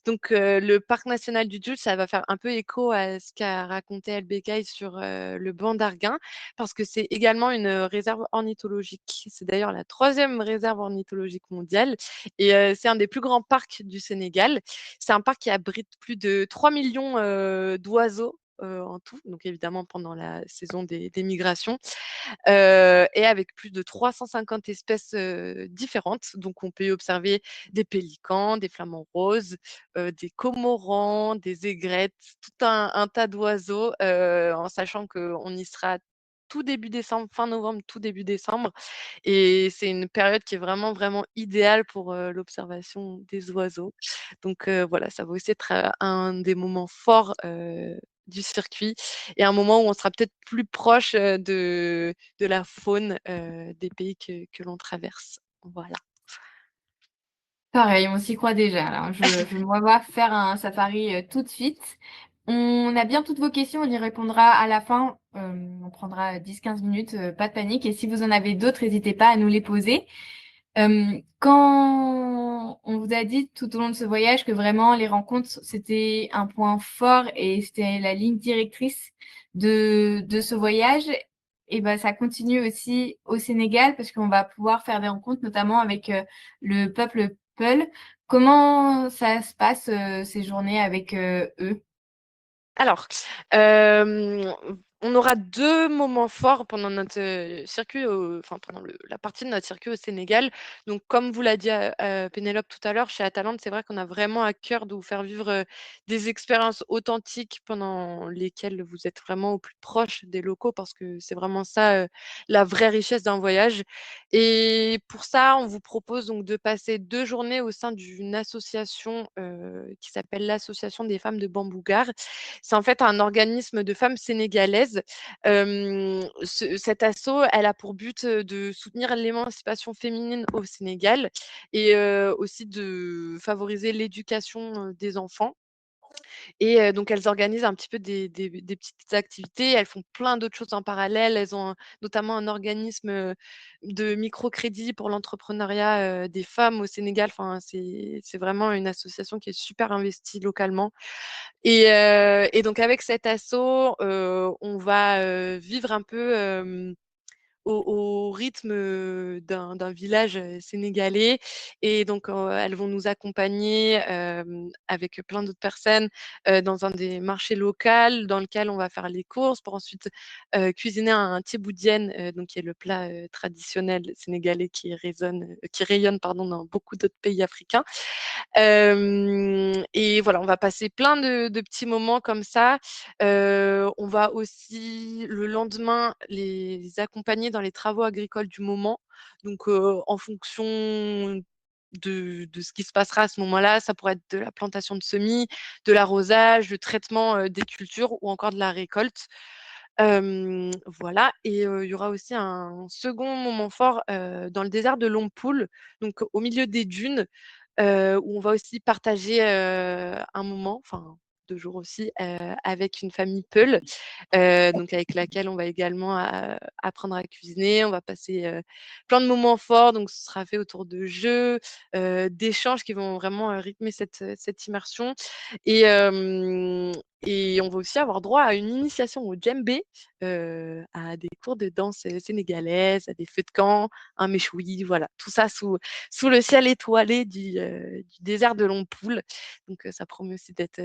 Donc le parc national du Djoudj, ça va faire un peu écho à ce qu'a raconté El Becaye sur le banc d'Arguin, parce que c'est également une réserve ornithologique. C'est d'ailleurs la 3e réserve ornithologique mondiale et c'est un des plus grands parcs du Sénégal. C'est un parc qui abrite plus de 3 millions d'oiseaux en tout, donc évidemment pendant la saison des migrations, et avec plus de 350 espèces différentes. Donc on peut y observer des pélicans, des flamants roses, des cormorans, des aigrettes, tout un tas d'oiseaux, en sachant qu'on y sera tout début décembre, fin novembre, tout début décembre. Et c'est une période qui est vraiment, vraiment idéale pour l'observation des oiseaux. Donc voilà, ça va aussi être un des moments forts du circuit et un moment où on sera peut-être plus proche de la faune des pays que l'on traverse. Voilà. Pareil, on s'y croit déjà. Alors, je me vois faire un safari tout de suite. On a bien toutes vos questions, on y répondra à la fin. On prendra 10-15 minutes, pas de panique. Et si vous en avez d'autres, n'hésitez pas à nous les poser. Quand on vous a dit tout au long de ce voyage que vraiment les rencontres, c'était un point fort et c'était la ligne directrice de ce voyage, et ben ça continue aussi au Sénégal parce qu'on va pouvoir faire des rencontres, notamment avec le peuple Peul. Comment ça se passe ces journées avec eux? Alors, on aura 2 moments forts pendant notre circuit, enfin pendant la partie de notre circuit au Sénégal. Donc, comme vous l'a dit Pénélope tout à l'heure, chez Atalante, c'est vrai qu'on a vraiment à cœur de vous faire vivre des expériences authentiques pendant lesquelles vous êtes vraiment au plus proche des locaux, parce que c'est vraiment ça la vraie richesse d'un voyage. Et pour ça, on vous propose donc de passer 2 journées au sein d'une association qui s'appelle l'Association des femmes de Bambougar. C'est en fait un organisme de femmes sénégalaises. Cette asso, elle a pour but de soutenir l'émancipation féminine au Sénégal et aussi de favoriser l'éducation des enfants. Et donc elles organisent un petit peu des petites activités. Elles font plein d'autres choses en parallèle. Elles ont notamment un organisme de microcrédit pour l'entrepreneuriat des femmes au Sénégal. Enfin, c'est vraiment une association qui est super investie localement. Et donc avec cet asso, on va vivre un peu au rythme d'un village sénégalais. Et donc, elles vont nous accompagner avec plein d'autres personnes dans un des marchés locaux dans lequel on va faire les courses pour ensuite cuisiner un tchéboudienne, donc qui est le plat traditionnel sénégalais qui rayonne pardon, dans beaucoup d'autres pays africains. Et voilà, on va passer plein de petits moments comme ça. On va aussi, le lendemain, les accompagner dans les travaux agricoles du moment. Donc, en fonction de ce qui se passera à ce moment-là, ça pourrait être de la plantation de semis, de l'arrosage, le traitement des cultures ou encore de la récolte. Voilà, et il y aura aussi un second moment fort dans le désert de Lompoul, donc au milieu des dunes, où on va aussi partager un moment, enfin 2 jours aussi, avec une famille Peul, donc avec laquelle on va également apprendre à cuisiner. On va passer plein de moments forts, donc ce sera fait autour de jeux, d'échanges qui vont vraiment rythmer cette immersion. Et, et on va aussi avoir droit à une initiation au djembé, à des cours de danse sénégalaise, à des feux de camp, un méchoui, voilà. Tout ça sous le ciel étoilé du désert de Lompoul. Donc ça promet aussi d'être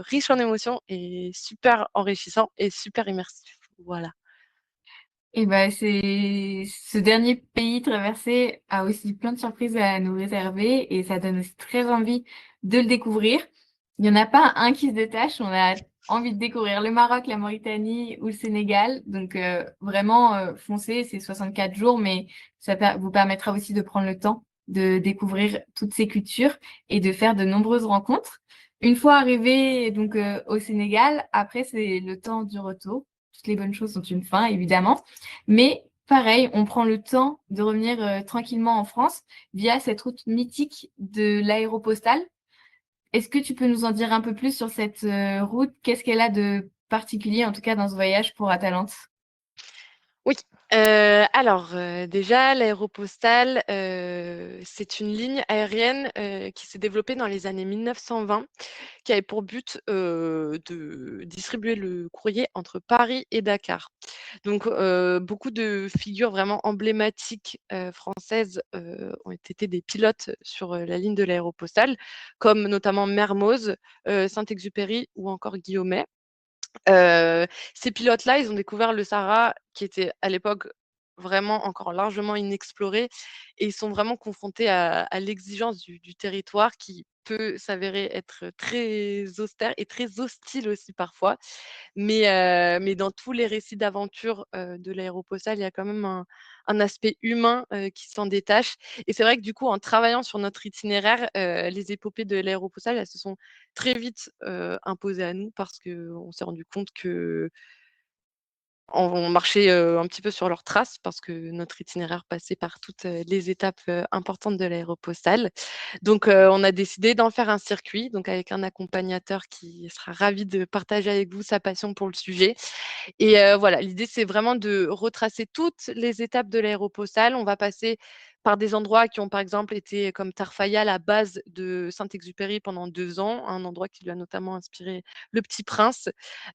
riche en émotions et super enrichissant et super immersif. Voilà. Et ben, ce dernier pays traversé a aussi plein de surprises à nous réserver et ça donne aussi très envie de le découvrir. Il n'y en a pas un qui se détache. On a envie de découvrir le Maroc, la Mauritanie ou le Sénégal. Donc, vraiment, foncez, c'est 64 jours, mais ça vous permettra aussi de prendre le temps de découvrir toutes ces cultures et de faire de nombreuses rencontres. Une fois arrivé donc au Sénégal, après, c'est le temps du retour. Toutes les bonnes choses ont une fin, évidemment. Mais pareil, on prend le temps de revenir tranquillement en France via cette route mythique de l'aéropostale. Est-ce que tu peux nous en dire un peu plus sur cette route? Qu'est-ce qu'elle a de particulier, en tout cas dans ce voyage pour Atalante? Oui, alors, déjà l'aéropostale, c'est une ligne aérienne, qui s'est développée dans les années 1920, qui avait pour but, de distribuer le courrier entre Paris et Dakar. Donc, beaucoup de figures vraiment emblématiques, françaises, ont été des pilotes sur, la ligne de l'aéropostale, comme notamment Mermoz, Saint-Exupéry ou encore Guillaumet. Ces pilotes-là, ils ont découvert le Sahara qui était à l'époque vraiment encore largement inexploré et ils sont vraiment confrontés à l'exigence du territoire qui peut s'avérer être très austère et très hostile aussi parfois. Mais dans tous les récits d'aventure, de l'aéropostale, il y a quand même un aspect humain, qui s'en détache et c'est vrai que du coup, en travaillant sur notre itinéraire, les épopées de l'aéropostale, elles se sont très vite, imposées à nous parce qu'on s'est rendu compte que on marchait, un petit peu sur leurs traces parce que notre itinéraire passait par toutes, les étapes, importantes de l'aéropostale. Donc, on a décidé d'en faire un circuit, donc avec un accompagnateur qui sera ravi de partager avec vous sa passion pour le sujet. Et voilà, l'idée, c'est vraiment de retracer toutes les étapes de l'aéropostale. On va passer par des endroits qui ont, par exemple, été comme Tarfaya, la base de Saint-Exupéry pendant 2 ans, un endroit qui lui a notamment inspiré Le Petit Prince.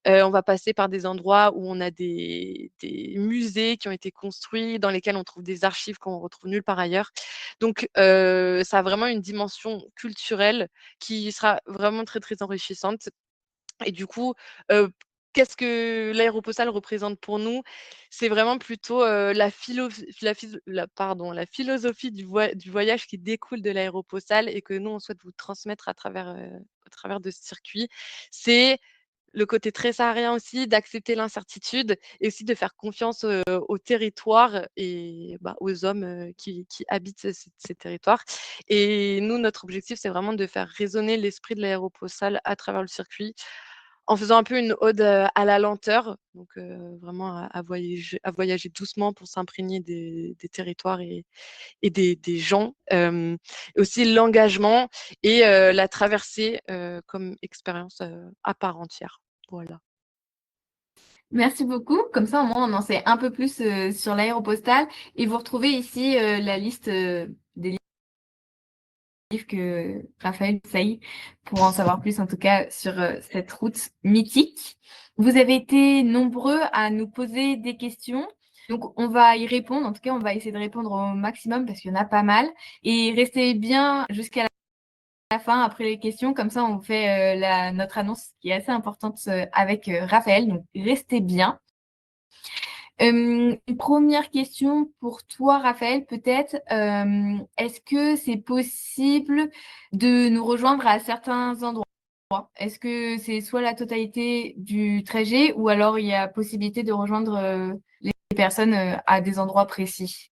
On va passer par des endroits où on a des musées qui ont été construits, dans lesquels on trouve des archives qu'on retrouve nulle part ailleurs. Donc ça a vraiment une dimension culturelle qui sera vraiment très, très enrichissante. Et du coup, heu, qu'est-ce que l'aéropostale représente pour nous? C'est vraiment plutôt, la philosophie du voyage qui découle de l'aéropostale et que nous, on souhaite vous transmettre à travers de ce circuit. C'est le côté très saharien aussi, d'accepter l'incertitude et aussi de faire confiance, au territoire et bah, aux hommes, qui habitent ces territoires. Et nous, notre objectif, c'est vraiment de faire résonner l'esprit de l'aéropostale à travers le circuit, en faisant un peu une ode, à la lenteur, donc vraiment à voyager doucement pour s'imprégner des territoires et des gens, et aussi l'engagement et la traversée, comme expérience, à part entière. Voilà. Merci beaucoup. Comme ça, au moins, on en sait un peu plus sur l'aéropostale. Et vous retrouvez ici la liste des livres que Raphaël Sailly pour en savoir plus, en tout cas, sur cette route mythique. Vous avez été nombreux à nous poser des questions. Donc, on va y répondre. En tout cas, on va essayer de répondre au maximum parce qu'il y en a pas mal. Et restez bien jusqu'à la fin après les questions. Comme ça, on fait notre annonce qui est assez importante avec Raphaël. Donc, restez bien. Une première question pour toi, Raphaël, peut-être. Est-ce que c'est possible de nous rejoindre à certains endroits? Est-ce que c'est soit la totalité du trajet ou alors il y a possibilité de rejoindre les personnes à des endroits précis?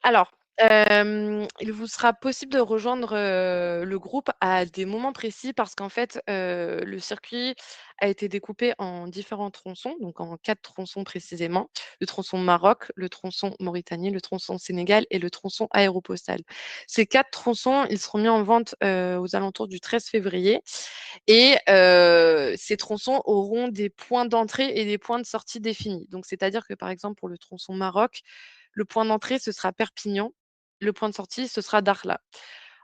Alors, il vous sera possible de rejoindre, le groupe à des moments précis parce qu'en fait, le circuit a été découpé en différents tronçons, donc en 4 tronçons précisément. Le tronçon Maroc, le tronçon Mauritanie, le tronçon Sénégal et le tronçon aéropostal. Ces 4 tronçons, ils seront mis en vente, aux alentours du 13 février et ces tronçons auront des points d'entrée et des points de sortie définis. Donc c'est-à-dire que, par exemple, pour le tronçon Maroc, le point d'entrée, ce sera Perpignan. Le point de sortie, ce sera Dakhla.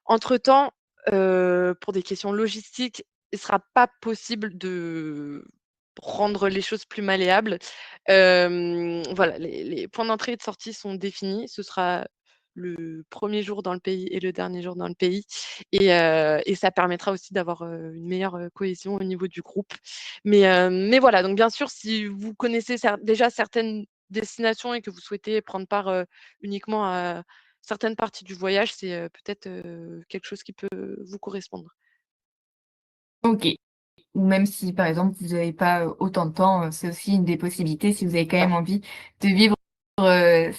Entre-temps, pour des questions logistiques, il ne sera pas possible de rendre les choses plus malléables. Voilà, les points d'entrée et de sortie sont définis. Ce sera le premier jour dans le pays et le dernier jour dans le pays. Et ça permettra aussi d'avoir une meilleure cohésion au niveau du groupe. Mais voilà, donc bien sûr, si vous connaissez déjà certaines destinations et que vous souhaitez prendre part uniquement à certaines parties du voyage, c'est peut-être quelque chose qui peut vous correspondre. Ok. Ou même si, par exemple, vous n'avez pas autant de temps, c'est aussi une des possibilités si vous avez quand même envie de vivre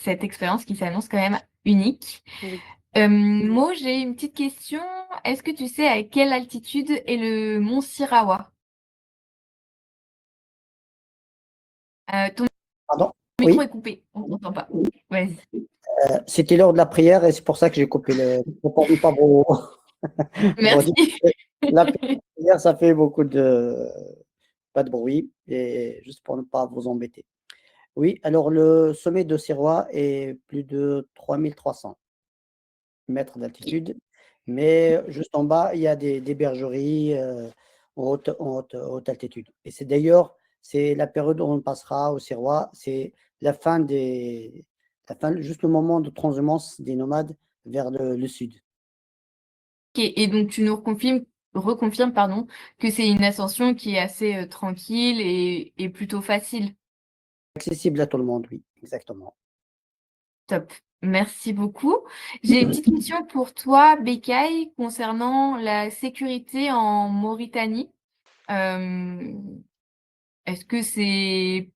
cette expérience qui s'annonce quand même unique. Oui. Mo, j'ai une petite question. Est-ce que tu sais à quelle altitude est le mont Sirawa? Ton Pardon? micro Oui, est coupé, on t'entend pas. Vas-y. c'était l'heure de la prière et c'est pour ça que j'ai coupé le. Pour ne pas vous, vous dire Merci. que la prière, ça fait beaucoup de. Pas de bruit et juste pour ne pas vous embêter. Oui, alors le sommet de Sirois est plus de 3300 mètres d'altitude, mais juste en bas, il y a des bergeries en haute altitude. Et c'est d'ailleurs, c'est la période où on passera au Sirois, c'est juste le moment de transhumance des nomades vers le sud. Ok. Et donc tu nous reconfirmes, pardon, que c'est une ascension qui est assez tranquille et plutôt facile. Accessible à tout le monde, oui, exactement. Top. Merci beaucoup. J'ai une petite question pour toi, Bécaye, concernant la sécurité en Mauritanie. Euh, Est-ce que c'est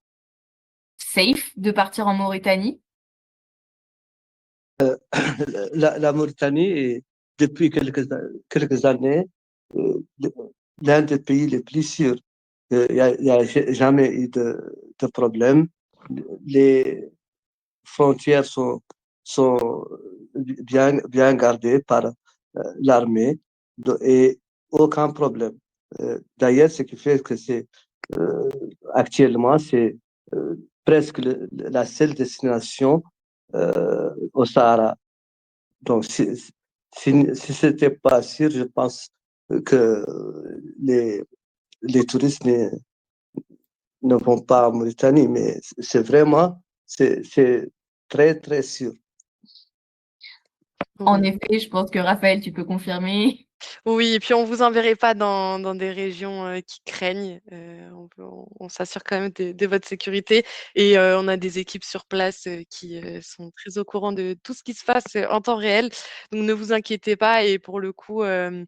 safe de partir en Mauritanie? La Mauritanie est, depuis quelques années, euh, l'un des pays les plus sûrs. Il n'y a jamais eu de problème. Les frontières sont bien gardées par l'armée et aucun problème. D'ailleurs, ce qui fait que euh, actuellement, c'est euh, presque la seule destination au Sahara. Donc, si ce n'était pas sûr, je pense que les, les touristes ne vont pas en Mauritanie, mais c'est très, très sûr. En Oui. effet, je pense que Raphaël, tu peux confirmer. Oui, et puis on vous enverrait pas dans des régions qui craignent. On s'assure quand même de votre sécurité et on a des équipes sur place qui sont très au courant de tout ce qui se passe en temps réel. Donc ne vous inquiétez pas et pour le coup, il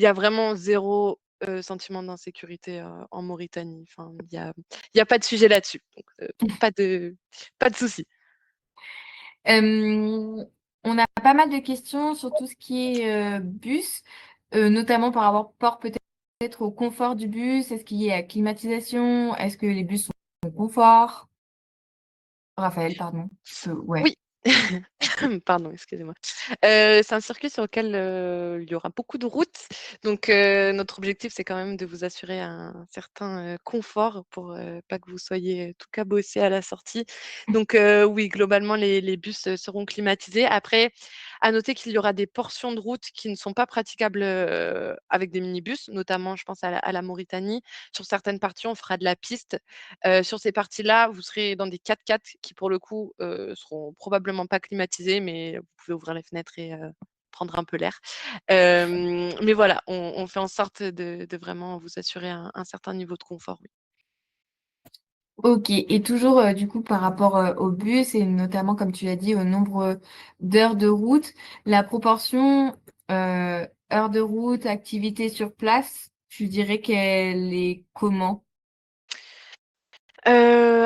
y a vraiment zéro sentiment d'insécurité en Mauritanie. Enfin, il y a pas de sujet là-dessus. Donc pas de souci. Euh, on a pas mal de questions sur tout ce qui est bus, notamment par rapport peut-être au confort du bus. Est-ce qu'il y a climatisation? Est-ce que les bus sont confort? Raphaël, pardon. Ouais. Oui. Pardon, excusez-moi. C'est un circuit sur lequel il y aura beaucoup de routes. Donc, notre objectif, c'est quand même de vous assurer un certain confort pour pas que vous soyez tout cabossé à la sortie. Donc, oui, globalement, les bus seront climatisés. Après, à noter qu'il y aura des portions de route qui ne sont pas praticables avec des minibus, notamment, je pense à la Mauritanie. Sur certaines parties, on fera de la piste. Sur ces parties-là, vous serez dans des 4x4 qui, pour le coup, seront probablement pas climatisés, mais vous pouvez ouvrir les fenêtres et prendre un peu l'air. Mais voilà, on fait en sorte de vraiment vous assurer un certain niveau de confort. Oui. Ok, et toujours du coup par rapport au bus et notamment comme tu l'as dit au nombre d'heures de route, la proportion heures de route, activité sur place, tu dirais qu'elle est comment?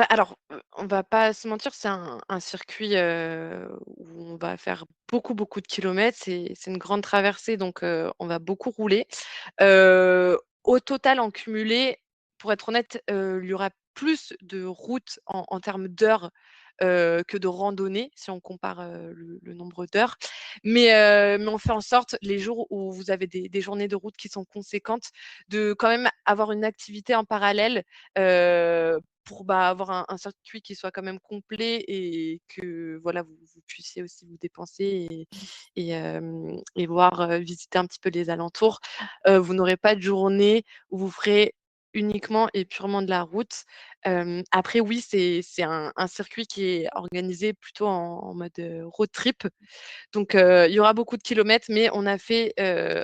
Alors, on va pas se mentir, c'est un circuit où on va faire beaucoup, beaucoup de kilomètres. C'est une grande traversée, donc on va beaucoup rouler. Au total, en cumulé, pour être honnête, il y aura plus de routes en termes d'heures que de randonnées, si on compare le nombre d'heures. Mais on fait en sorte, les jours où vous avez des journées de route qui sont conséquentes, de quand même avoir une activité en parallèle pour avoir un circuit qui soit quand même complet et que voilà, vous puissiez aussi vous dépenser et voir visiter un petit peu les alentours. Vous n'aurez pas de journée où vous ferez uniquement et purement de la route. Après oui, c'est un circuit qui est organisé plutôt en mode road trip. Donc il y aura beaucoup de kilomètres, mais on a fait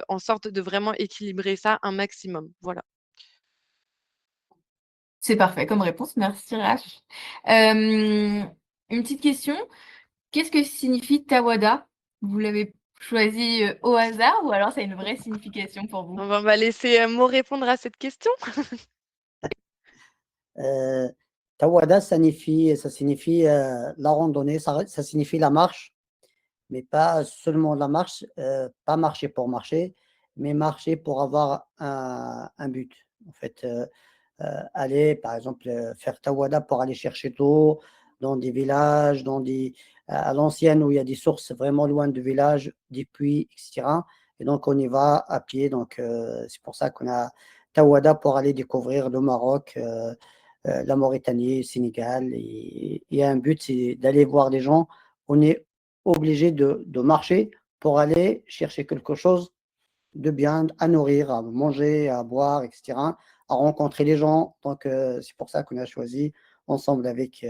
en sorte de vraiment équilibrer ça un maximum. Voilà. C'est parfait comme réponse, merci Rach. Une petite question, qu'est-ce que signifie Tawada? Vous l'avez choisi au hasard ou alors ça a une vraie signification pour vous? On va laisser Mo répondre à cette question. Tawada, ça signifie la randonnée, ça signifie la marche, mais pas seulement la marche, pas marcher pour marcher, mais marcher pour avoir un but. En fait, aller, par exemple, faire Tawada pour aller chercher de l'eau dans des villages, à l'ancienne où il y a des sources vraiment loin du village, des puits, etc. Et donc, on y va à pied. Donc, c'est pour ça qu'on a Tawada pour aller découvrir le Maroc, la Mauritanie, le Sénégal. Et un but, c'est d'aller voir des gens. On est obligé de marcher pour aller chercher quelque chose de bien, à nourrir, à manger, à boire, etc., à rencontrer les gens. Donc, c'est pour ça qu'on a choisi ensemble avec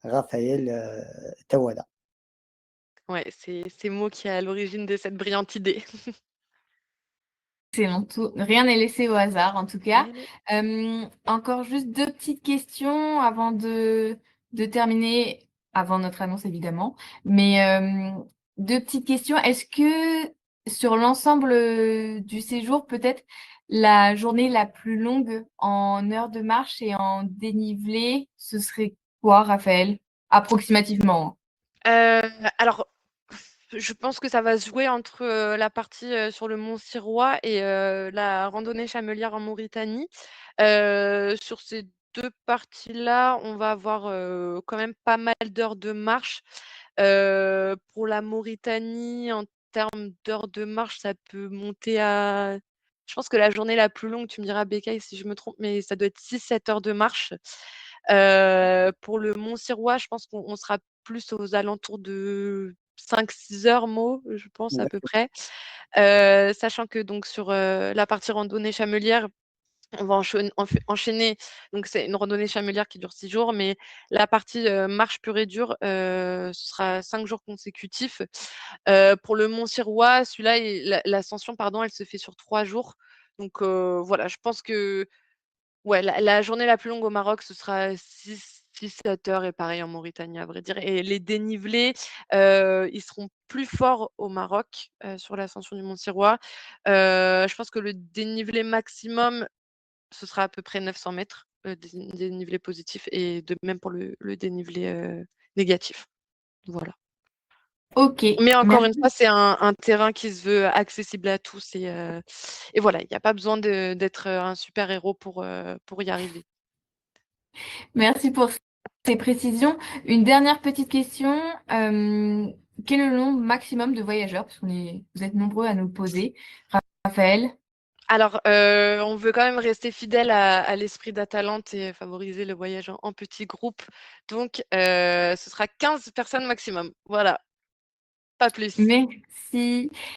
Raphaël Tawada. Ouais, c'est Mo qui est à l'origine de cette brillante idée. Excellent, rien n'est laissé au hasard en tout cas. Eh oui. Encore juste deux petites questions avant de terminer, avant notre annonce évidemment. Mais deux petites questions. Est-ce que sur l'ensemble du séjour, peut-être la journée la plus longue en heures de marche et en dénivelé, ce serait quoi, Raphaël? Approximativement. Alors, je pense que ça va se jouer entre la partie sur le mont Sirois et la randonnée chamelière en Mauritanie. Sur ces deux parties-là, on va avoir quand même pas mal d'heures de marche. Pour la Mauritanie, en termes d'heures de marche, ça peut monter à... Je pense que la journée la plus longue, tu me diras, Bécaye, si je me trompe, mais ça doit être 6-7 heures de marche. Pour le mont Sirois, je pense qu'on sera plus aux alentours de 5-6 heures, Mo, je pense à peu près. Sachant que donc sur la partie randonnée chamelière, on va enchaîner. Donc c'est une randonnée chamelière qui dure 6 jours, mais la partie marche pure et dure, ce sera 5 jours consécutifs. Pour le Mont Sirois, celui-là, l'ascension, pardon, elle se fait sur 3 jours. Donc voilà, je pense que ouais, la journée la plus longue au Maroc, ce sera 6-7 heures et pareil en Mauritanie, à vrai dire. Et les dénivelés, ils seront plus forts au Maroc sur l'ascension du Mont Sirois. Je pense que le dénivelé maximum, ce sera à peu près 900 mètres, dénivelé positif, et de même pour le dénivelé négatif. Voilà. Ok, Mais encore une merci. fois, c'est un terrain qui se veut accessible à tous et voilà, il n'y a pas besoin d'être un super-héros pour y arriver. Merci pour ces précisions. Une dernière petite question. Quel est le nombre maximum de voyageurs? Parce vous êtes nombreux à nous le poser. Raphaël? Alors, on veut quand même rester fidèle à l'esprit d'Atalante et favoriser le voyage en petits groupes. Donc, ce sera 15 personnes maximum. Voilà, pas plus. Merci.